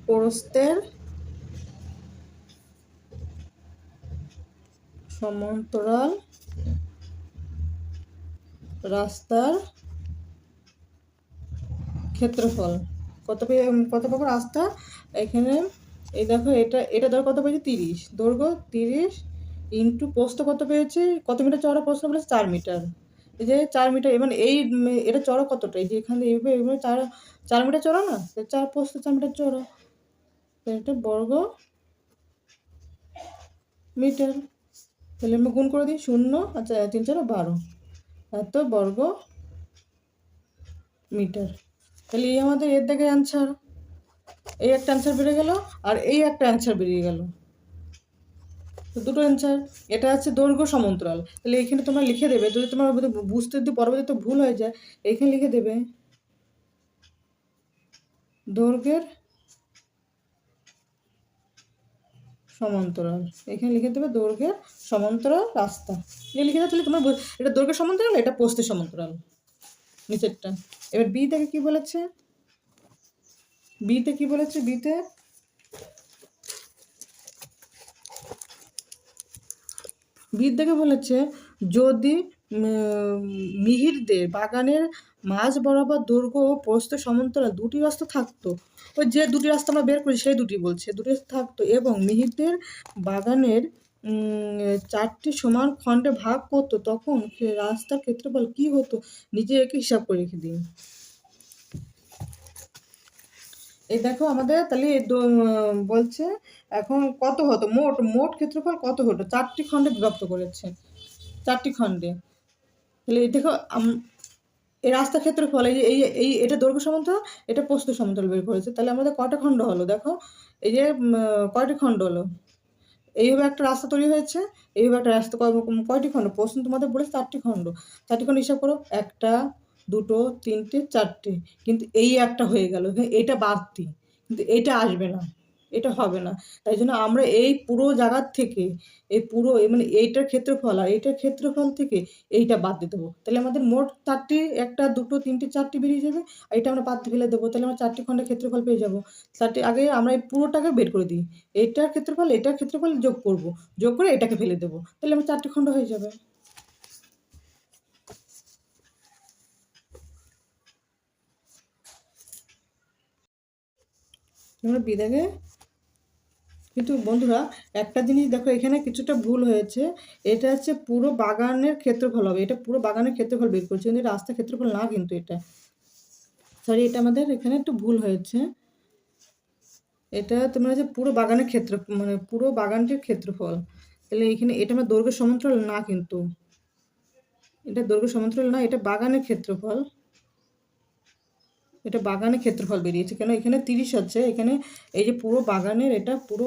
প্রস্থের সমান্তরাল রাস্তার ক্ষেত্রফল কত পাবো রাস্তা, এখানে এই দেখো এটা ধর কত পেয়েছে 30, দৈর্ঘ্য 30 ইন্টু প্রস্থ কত পেয়েছে, কত মিটার চওড়া প্রস্থ বলেছে 4 মিটার, এই যে 4 মিটার। এবার এটা চওড়া কতটা, এই যে এখানে এইভাবে 4 মিটার চওড়া না, 4 প্রস্থ 4 মিটার চওড়া, এটা বর্গ মিটার। তাহলে আমি গুণ করে দিই 0, আচ্ছা 3 4 12, এত বর্গ মিটার। তাহলে এই আমাদের এর দিকে অ্যান্সার, এই একটা অ্যান্সার বেরিয়ে গেল আর এই একটা অ্যান্সার বেরিয়ে গেল, তো দুটো অ্যান্সার। এটা আছে দৈর্ঘ্য সমান্তরাল। তাহলে এখানে তোমরা লিখে দেবে, যদি তোমার বুঝতে যদি পরবর্তীতে ভুল হয়ে যায়, এখানে লিখে দেবে দৈর্ঘ্যের সমান্তরাল, এখানে লিখে দেবে দৈর্ঘ্যের সমান্তরাল রাস্তা, এটা লিখে দেবে। তাহলে তোমার এটা দৈর্ঘ্যের সমান্তরাল, এটা প্রস্থের সমান্তরাল নিচেরটা। এবার বি থেকে কি বলেছে, বিতে কি বলেছে, বিতে থেকে বলেছে যদি মিহিরদের বাগানের মাঝ বরাবর দৈর্ঘ্য ও প্রস্থ সমান্তরাল দুটি রাস্তা থাকতো, ওই যে দুটি রাস্তা আমরা বের করি সেই দুটি বলছে, দুটি রাস্তা থাকতো এবং মিহিরদের বাগানের 4টি সমান খণ্ডে ভাগ করতো, তখন রাস্তার ক্ষেত্রফল কি হতো, নিজে একে হিসাব করে রেখে দিন। এই দেখো আমাদের তাহলে বলছে এখন কত হতো, মোট ক্ষেত্রফল কত হতো, 4টি খণ্ডে বিভক্ত করেছে, 4টি খণ্ডে। তাহলে এই দেখো এই রাস্তার ক্ষেত্রফল, এই এটা দৈর্ঘ্য সমান্তরাল, এটা প্রস্থ সমান্তরাল বের করেছে। তাহলে আমাদের কটা খণ্ড হলো, দেখো এই যে কয়টি খণ্ড হলো, এইভাবে একটা রাস্তা তৈরি হয়েছে, এইভাবে একটা রাস্তা কয়টি খণ্ড, প্রশ্ন তোমাদের বলেছে 4টি খণ্ড, 4টি খণ্ড হিসাব করো, 1 2 3 4টে, কিন্তু এই একটা হয়ে গেল, এইটা বাড়তি, কিন্তু এইটা আসবে না, এটা হবে না। তাই জন্য আমরা এই পুরো জায়গার থেকে এই পুরো মানে এইটার ক্ষেত্রফল আর এইটার ক্ষেত্রফল থেকে এইটা বাদ দিয়ে দেবো। তাহলে আমাদের মোট ৪টি ১টা ২টো ৩টে ৪টি বেরিয়ে যাবে। আর এটা আমরা বাদ দিয়ে ফেলে দেবো। তাহলে আমরা ৪টি খণ্ডের ক্ষেত্রফল পেয়ে যাবো। ৪টি আগে আমরা এই পুরোটাকে বের করে দিই। এটার ক্ষেত্রফল এটার ক্ষেত্রফল যোগ করব। যোগ করে এটাকে ফেলে দেবো। তাহলে আমার ৪টি খণ্ড হয়ে যাবে। আমরা বিদাগে কিন্তু বন্ধুরা একটা জিনিস দেখো, এখানে কিছুটা ভুল হয়েছে। এটা হচ্ছে পুরো বাগানের ক্ষেত্রফল হবে, এটা পুরো বাগানের ক্ষেত্রফল বের করছে, কিন্তু রাস্তার ক্ষেত্রফল না, কিন্তু এটা সরি, এটা আমাদের এখানে একটু ভুল হয়েছে। এটা তোমরা যে পুরো বাগানের ক্ষেত্র মানে পুরো বাগানটির ক্ষেত্রফল, তাহলে এখানে এটা আমার দৈর্ঘ্য সমান্তরাল না, কিন্তু এটা দৈর্ঘ্য সমান্তরাল না, এটা বাগানের ক্ষেত্রফল। এটা বাগানের ক্ষেত্রফল বেরিয়েছে, কেন এখানে 30 আছে, এখানে এই যে পুরো বাগানের এটা পুরো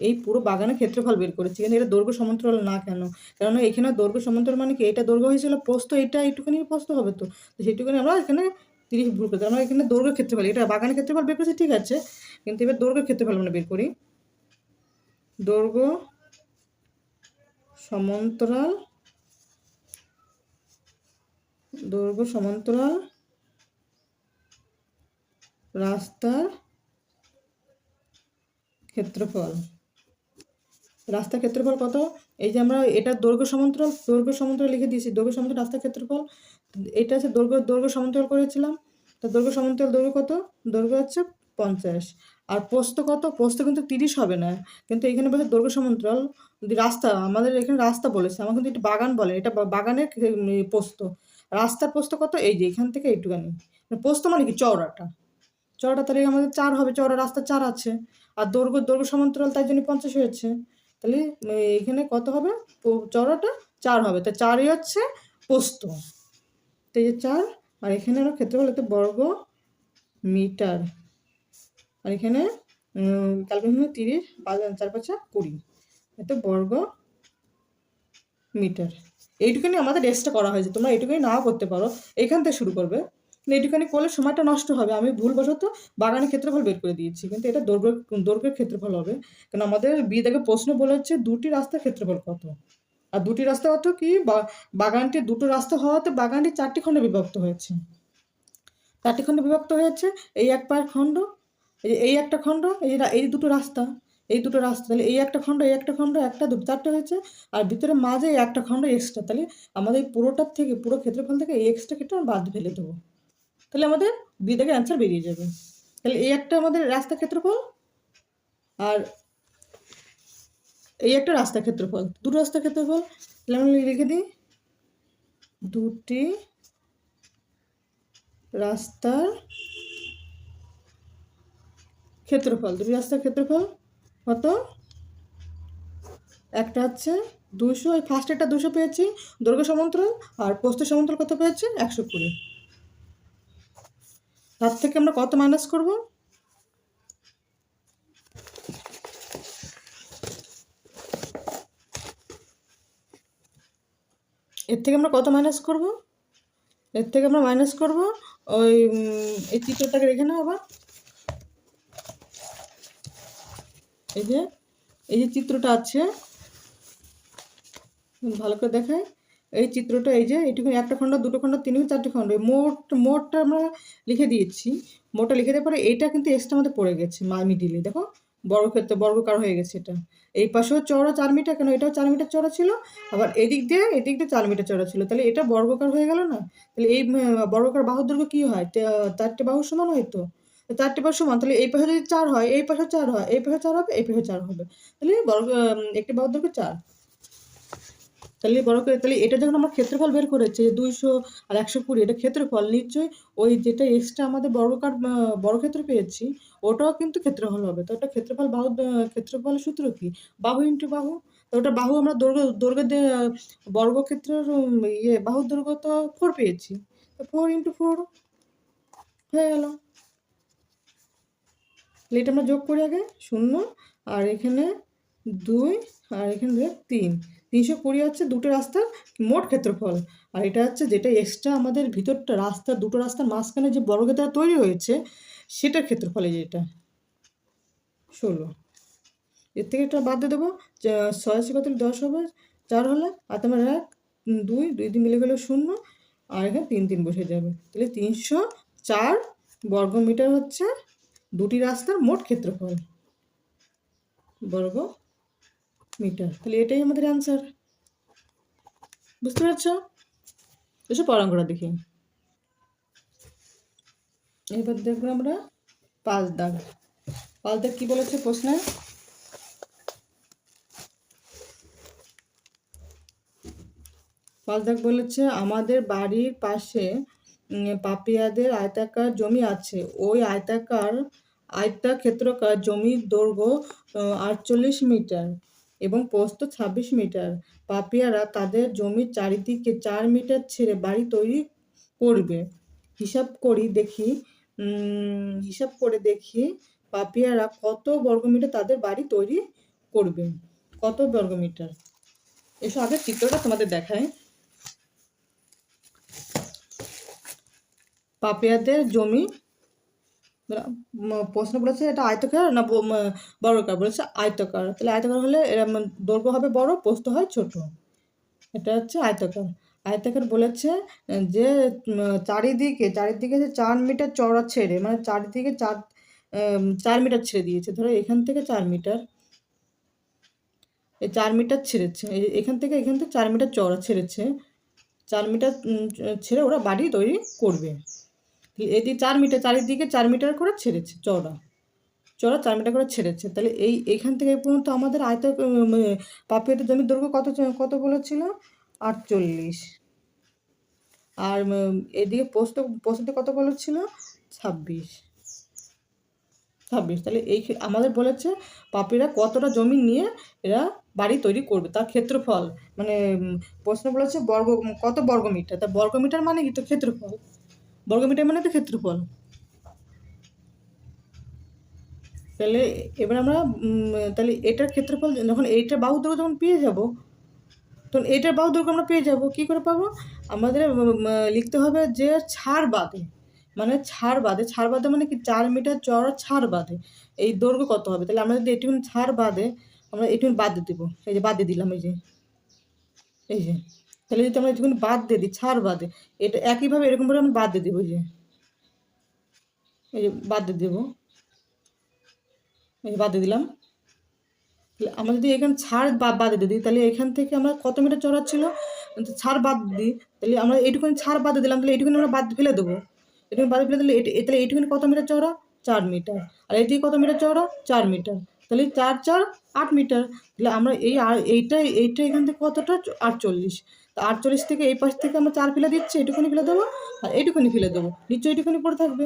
এই পুরো বাগানের ক্ষেত্রফল বের করেছি, কিন্তু এটা দৈর্ঘ্য সমান্তরাল না। কেন? কেননা এখানে দৈর্ঘ্য সমান্তরাল মানে কি, এটা দৈর্ঘ্য হয়েছিল প্রস্থ, এটা এইটুখানি প্রস্থ হবে, তো সেইটুখানি আমরা এখানে 30 ভুল করতে, আমরা এখানে দৈর্ঘ্য ক্ষেত্রফল, এটা বাগানের ক্ষেত্রফল বের করেছি, ঠিক আছে, কিন্তু এবার দৈর্ঘ্য ক্ষেত্রফল আমরা বের করি। দৈর্ঘ্য সমান্তরাল রাস্তার ক্ষেত্রফল। রাস্তার ক্ষেত্রফল কত? এই যে আমরা এটা দৈর্ঘ্য সমান্তরাল লিখে দিয়েছি, দৈর্ঘ্য সমান্তরাল রাস্তার ক্ষেত্রফল। এটা হচ্ছে দৈর্ঘ্য সমান্তরাল করেছিলাম, তো দৈর্ঘ্য সমান্তরাল দৈর্ঘ্য কত? দৈর্ঘ্য হচ্ছে 50। আর প্রস্থ কত? প্রস্থ কিন্তু 30 হবে না, কিন্তু এখানে বলছে দৈর্ঘ্য সমান্তরাল রাস্তা, আমাদের এখানে রাস্তা বলেছে, আমার কিন্তু এটা বাগান বলে, এটা বাগানের প্রস্থ। রাস্তার প্রস্থ কত? এই যে এখান থেকে এইটুখানি, প্রস্থ মানে কি চওড়াটা, তাহলে আমাদের 4 হবে, চওড়া রাস্তা 4 আছে। আর দৈর্ঘ্য সমান্তরাল, তাই জন্য 50 হয়েছে। তাহলে এখানে কত হবে? চওড়াটা 4 হবে, তাই 4ই হচ্ছে প্রস্থ। তো এই যে 4, আর এখানে আমরা ক্ষেত্রফল হতে বর্গ মিটার, আর এখানে ক্যালকুলেশন 30 4 5 20, এত বর্গ মিটার। এইটুখানি আমাদের এক্সট্রা করা হয়েছে, তোমরা এইটুখানি নাও করতে পারো, এখান থেকে শুরু করবে, এইটুখানি করলে সময়টা নষ্ট হবে। আমি ভুলবশত বাগানের ক্ষেত্রফল বের করে দিয়েছি, কিন্তু এটা দৈর্ঘ্যের ক্ষেত্রফল হবে, কারণ আমাদের থেকে প্রশ্ন বলেছে দুটি রাস্তার ক্ষেত্রফল কত। আর দুটি রাস্তা অর্থ কি, বাগানটি দুটো রাস্তা হওয়াতে বাগানটি 4টি খণ্ডে বিভক্ত হয়েছে। 4টি খণ্ডে বিভক্ত হয়েছে, এই এক পায়ের খণ্ড, এই একটা খণ্ড, এই দুটো রাস্তা, তাহলে এই একটা খণ্ড, এই একটা খণ্ড, একটা দুটো 4টে হয়েছে, আর ভিতরে মাঝে একটা খণ্ড এক্সট্রা, তাহলে আমাদের পুরোটার থেকে পুরো ক্ষেত্রফল থেকে এই এক্সট্রা ক্ষেত্রে আমরা বাদ ফেলে দেবো, তাহলে আমাদের থেকে অ্যান্সার বেরিয়ে যাবে। তাহলে এই একটা আমাদের রাস্তার ক্ষেত্রফল, আর এই একটা রাস্তার ক্ষেত্রফল, দুটো রাস্তার ক্ষেত্রফল। তাহলে আমরা লিখে দিই, দুটি রাস্তার ক্ষেত্রফল, কত? একটা হচ্ছে 200, এই ফার্স্ট একটা 200 পেয়েছি দৈর্ঘ্য সমান্তরাল, আর প্রস্থ সমান্তরাল কত পেয়েছি? 120। তার থেকে আমরা কত মাইনাস করব? এর থেকে আমরা কত মাইনাস করব? এর থেকে আমরা মাইনাস করব ওই এই চিত্রটাকে রেখে নাও আবার, এই যে চিত্রটা আছে, ভালো করে দেখায় এই চিত্রটা, এই যে এইটুকু একটা খণ্ড, দুটো খণ্ড, 3 4টি খণ্ড, মোটটা আমরা লিখে দিয়েছি। মোটটা লিখে দেওয়ার পরে এটা কিন্তু এক্সট্রা আমাদের পড়ে গেছে মিডিলে, দেখো বর্গকার হয়ে গেছে এটা। এই পাশেও চওড়া 4 মিটার, কেন এটাও 4 মিটার চওড়া ছিল, আবার এদিক দিয়ে 4 মিটার চওড়া ছিল, তাহলে এটা বর্গকার হয়ে গেল না? তাহলে এই বর্গকার বাহুর দৈর্ঘ্য কী হয়? 4টে বাহুর সমান হয়, তো 4টে বাহুর সমান, তাহলে এই পাশে যদি 4 হয়, এই পাশে 4 হয়, এই পাশে 4 হবে, এই পাশে 4 হবে, তাহলে একটি বাহুর দৈর্ঘ্য 4। তাহলে এটা যখন আমরা ক্ষেত্রফল বের করেছি 200 আর 120, এটা ক্ষেত্রফল, নিশ্চয়ই ওই যেটা এক্সট্রা আমাদের বর্গক্ষেত্র পেয়েছি ওটাও কিন্তু ক্ষেত্রফল হবে। তো ওটা ক্ষেত্রফলের সূত্র কি? বাহু ইন্টু বাহু। তো ওটা বাহু আমরা দৈর্ঘ্য বর্গক্ষেত্রের বাহুর দৈর্ঘ্য তো 4 পেয়েছি, তো 4 × 4 হয়ে গেল। তাহলে এটা আমরা যোগ করি আগে, 0, আর এখানে 2, আর এখানে 3, 320 হচ্ছে দুটো রাস্তার মোট ক্ষেত্রফল। আর এটা হচ্ছে যেটা এক্সট্রা আমাদের ভিতরটা দুটো রাস্তার মাঝখানে যে বর্গক্ষেত্র তৈরি হয়েছে সেটার ক্ষেত্রফল, এই যে এটা 16। এর থেকে একটা বাদ দিয়ে দেবো, 6 কত 10 হবে, 4 হলে আর তোমার 1 2 2 2 মিলে গেলে 0, আর এখানে 3 3 বসে যাবে। তাহলে 304 বর্গমিটার হচ্ছে দুটি রাস্তার মোট ক্ষেত্রফল, বর্গ মিটার। তাহলে এটাই আমাদের অ্যান্সার। বুঝতে পারছো? এসব পড়ান করা দেখি। এবার দেখবো আমরা 5 দাগ। 5 দাগ কি বলেছে প্রশ্নে? পাঁচ দাগ বলেছে আমাদের বাড়ির পাশে পাপিয়াদের আয়তাকার জমি আছে। ওই আয়তক্ষেত্রাকার জমির দৈর্ঘ্য 48 মিটার এবং প্রস্থ 26 মিটার। পাপিয়ারা তাদের জমির চারিদিকে 4 মিটার ছেড়ে বাড়ি তৈরি করবে। হিসাব করে দেখি পাপিয়ারা কত বর্গমিটার তাদের বাড়ি তৈরি করবে। কত বর্গমিটার? এসব আগে চিত্রটা তোমাদের দেখায়। পাপিয়াদের জমি, প্রশ্ন বলেছে এটা আয়তাকার না বর্গাকার, বলেছে আয়তাকার। তাহলে আয়তাকার হলে দৈর্ঘ্য হবে বড়, প্রস্থ হয় ছোট। এটা হচ্ছে আয়তাকার। আয়তাকার বলেছে যে চারিদিকে যে 4 মিটার চওড়া ছেড়ে, মানে চারিদিকে 4 মিটার ছেড়ে দিয়েছে। ধরো এখান থেকে 4 মিটার, এই 4 মিটার ছেড়েছে, এখান থেকে 4 মিটার চওড়া ছেড়েছে। 4 মিটার ছেড়ে ওরা বাড়ি তৈরি করবে। এটি 4 মিটার, চারিদিকে 4 মিটার করে ছেড়েছে, চওড়া 4 মিটার করে ছেড়েছে। তাহলে এইখান থেকে এই পর্যন্ত আমাদের পাপিয়াদের জমির দৈর্ঘ্য কত বলেছিল? 48। আর এদিকে প্রস্থতে কত বলেছিল? 26। তাহলে আমাদের বলেছে পাপিরা কতটা জমি নিয়ে এরা বাড়ি তৈরি করবে, তার ক্ষেত্রফল, মানে প্রশ্ন বলেছে কত বর্গমিটার। তা বর্গমিটার মানে কি? তো ক্ষেত্রফল। বর্গমিটার মানে তো ক্ষেত্রফল। তাহলে এবার আমরা তাহলে এটার ক্ষেত্রফল যখন এইটার বাহু দৈর্ঘ্য যখন পেয়ে যাব, তখন এইটার বাহু দৈর্ঘ্য আমরা পেয়ে যাব। কী করে পাবো? আমাদের লিখতে হবে যে ছাড় বাদে মানে কি 4 মিটার চওড়া ছাড় বাদে এই দৈর্ঘ্য কত হবে। তাহলে আমরা যদি এটুকুন ছাড় বাদে আমরা এটুকুন বাদ দিয়ে দেবো। এই যে বাদ দিয়ে দিলাম, এই যে তাহলে যদি আমরা এটুকুন বাদ দিয়ে দিই ছাড় বাদে, এটা একইভাবে এরকমভাবে আমরা বাদ দিয়ে দেবো। এই যে বাদ দিয়ে দেবো, এই বাদ দিয়ে দিলাম। তাহলে আমরা যদি এখানে ছাড় বাদ দিয়ে দিই, তাহলে এখান থেকে আমরা কত মিটার চওড়া ছিল ছাড় বাদ দিই, তাহলে আমরা এইটুকুনি ছাড় বাদ দিলাম, তাহলে এইটুকুনি আমরা বাদ ফেলে দেবো। এটুকুনি বাদ ফেলে দিলে তাহলে এইটুকুনি কত মিটার চওড়া? 4 মিটার। আর এইদিকে কত মিটার চওড়া? 4 মিটার। তাহলে 4 4 8 মিটার। তাহলে আমরা এইটা এখান থেকে কতটা? 48। তা 48 থেকে এই পাশ থেকে আমরা 4 ফেলে দিচ্ছি, এইটুকুনি ফেলে দেবো আর এইটুকুনি ফেলে দেবো, নিশ্চয়ই এইটুকুনি পড়ে থাকবে।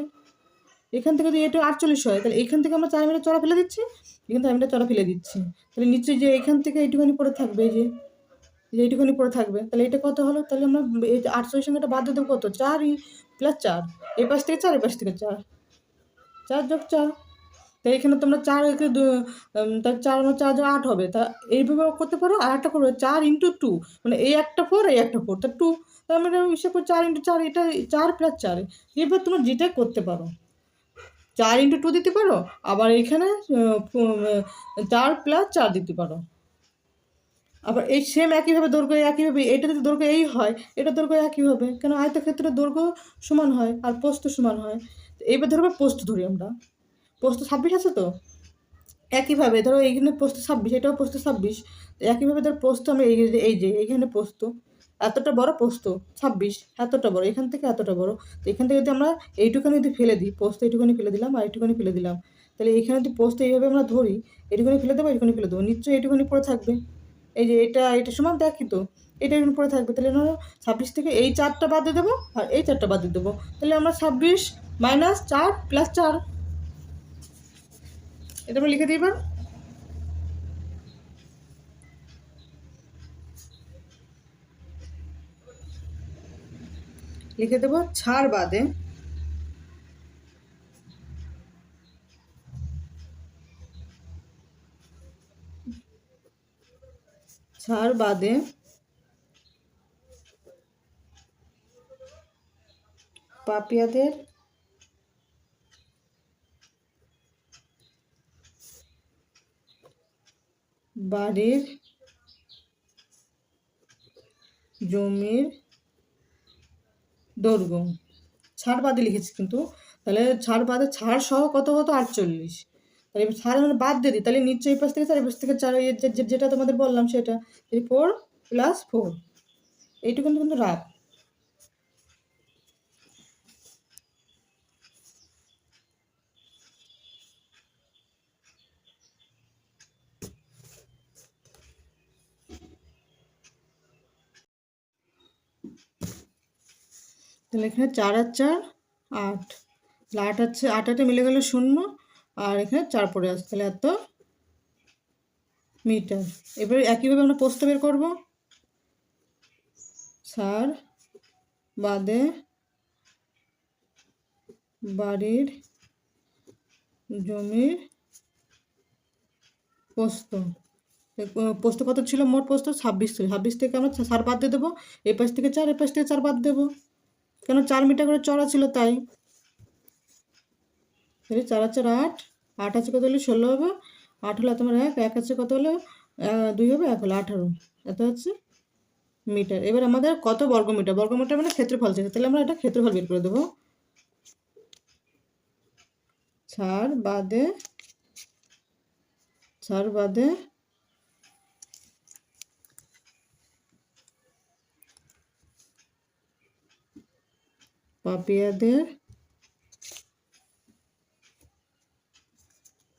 এখান থেকে যদি এটা 48 হয়, তাহলে এখান থেকে আমরা 4 মিটার চড়া ফেলে দিচ্ছি, এখান থেকে 4 মিটার চড়া ফেলে দিচ্ছি। তাহলে নিশ্চয়ই যে এখান থেকে এইটুখানি পড়ে থাকবে, এই যে এইটুখানি পড়ে থাকবে। তাহলে এটা কত হলো? তাহলে আমরা এই 48 সঙ্গে এটা বাদ দিয়ে দেবো কত? 4 প্লাস 4, এই পাশ থেকে 4, এই পাশ থেকে 4, 4 যোগ 4। তাই এখানে তোমরা 4 তার 4 4 যোগ 8 হবে। তা এইভাবে করতে পারো। আর একটা করবে 4 ইন্টু 2, মানে এই একটা 4, এই একটা 4, তা 2। তার মানে হিসাব করে 4 ইন্টু 4, এটা 4 প্লাস 4। এবার তোমরা যেটা করতে পারো, 4 ইন্টু 2 দিতে পারো, আবার এখানে 4 প্লাস 4 দিতে পারো। আবার এই সেম একইভাবে দৈর্ঘ্য একইভাবে, এটা যদি দৈর্ঘ্য এই হয়, এটা দৈর্ঘ্য একই হবে, কেন আয়তক্ষেত্রের দৈর্ঘ্য সমান হয় আর প্রস্থ সমান হয়। এইবার ধরো প্রস্থ ধরি আমরা, প্রস্থ 26 আছে তো, একইভাবে ধরো এইখানে প্রস্থ 26, এটাও প্রস্থ 26। একইভাবে ধরো প্রস্থ আমি এই যে এইখানে প্রস্থ এতটা বড়, প্রস্থ 26 এতটা বড়, এখান থেকে এতটা বড়। তো এখান থেকে যদি আমরা এইটুখানি যদি ফেলে দিই, প্রস্থ এইটুখানি ফেলে দিলাম আর এইটুখানি ফেলে দিলাম, তাহলে এখানে যদি প্রস্থ এইভাবে আমরা ধরি, এইটুখানি ফেলে দেবো, এইটুখানি ফেলে দেবো, নিশ্চয়ই এইটুখানি পড়ে থাকবে। এই যে এটা সমান দেখি তো, এটা এখানে পড়ে থাকবে। তাহলে আমরা 26 থেকে এই 4টা বাদ দিয়ে দেবো আর এই 4টা বাদ দিয়ে দেবো। তাহলে আমরা 26 মাইনাস 4 প্লাস 4, এটা আমরা লিখে দিই। এবার লিখে দেবো ছাড় বাদে পাপিয়াদের বাড়ির জমির দৈর্ঘ্য, ছাড় বাদে লিখেছি কিন্তু, তাহলে ছাড় বাদে ছাড় সহ কত হতো 48। তাহলে এবার ছাড় মানে বাদ দিয়ে দিই, তাহলে নিচে এই পাশ থেকে 4 এই পাশ থেকে 4, যেটা তোমাদের বললাম সেটা 4 + 4, এইটুকু কিন্তু রাখ। তাহলে এখানে 4 আর 4 8, তাহলে 8 আছে, 8 8 মিলে গেলে 0, আর এখানে 4 পড়ে আসছে, তাহলে এত মিটার। এবারে একইভাবে আমরা প্রস্থ বের করবো। ছাড় বাদে বাড়ির জমির প্রস্থ, প্রস্থ কত ছিল? মোট প্রস্থ 26 ছিল। 26 থেকে আমরা 4 বাদ দিয়ে দেবো, এই পাশ থেকে 4, এই পাশ থেকে 4 বাদ দেবো, কেন 4 মিটার করে চড়া ছিল তাই। তাহলে 4 আর 4 8, 8 আছে কত হলে 16 হবে, 8 হলে তোমার 1 আছে কত হলে 2 হবে, 1 হলো 18, এত হচ্ছে মিটার। এবার আমাদের কত বর্গমিটার, বর্গমিটার মানে ক্ষেত্রফল থেকে, তাহলে আমরা এটা ক্ষেত্রফল বের করে দেবো। ছাড় বাদে পাপিয়াদের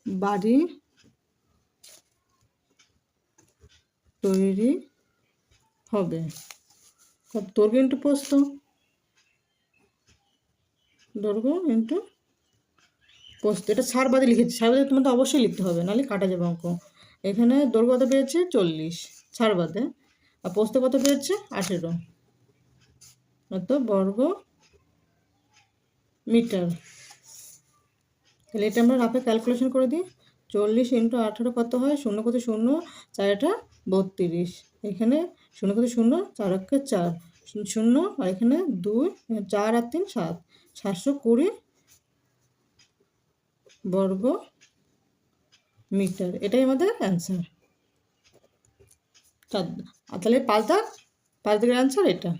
বাড়ি তৈরি হবে। দৈর্ঘ্য ইন্টু প্রস্থ, দৈর্ঘ্য ইন্টু প্রস্থ, এটা ছাড় বাদে লিখেছি, ছাড় বাদে তোমাদের অবশ্যই লিখতে হবে, নাহলে কাটা যাবে অঙ্ক। এখানে দৈর্ঘ্য কত পেয়েছে 40 ছাড় বাদে, আর প্রস্থ কত পেয়েছে 18, অত বর্গ মিটার। তাহলে এটা আমরা রাফে ক্যালকুলেশন করে দিই। 40 × 18 কত হয়? 0 কত 0, 4 32, এখানে 0 কত 0, 4 4 0, আর এখানে 2, 4 আর 3 7, 720 বর্গ মিটার। এটাই আমাদের অ্যান্সার। তাহলে 5 দাগের অ্যান্সার এটা।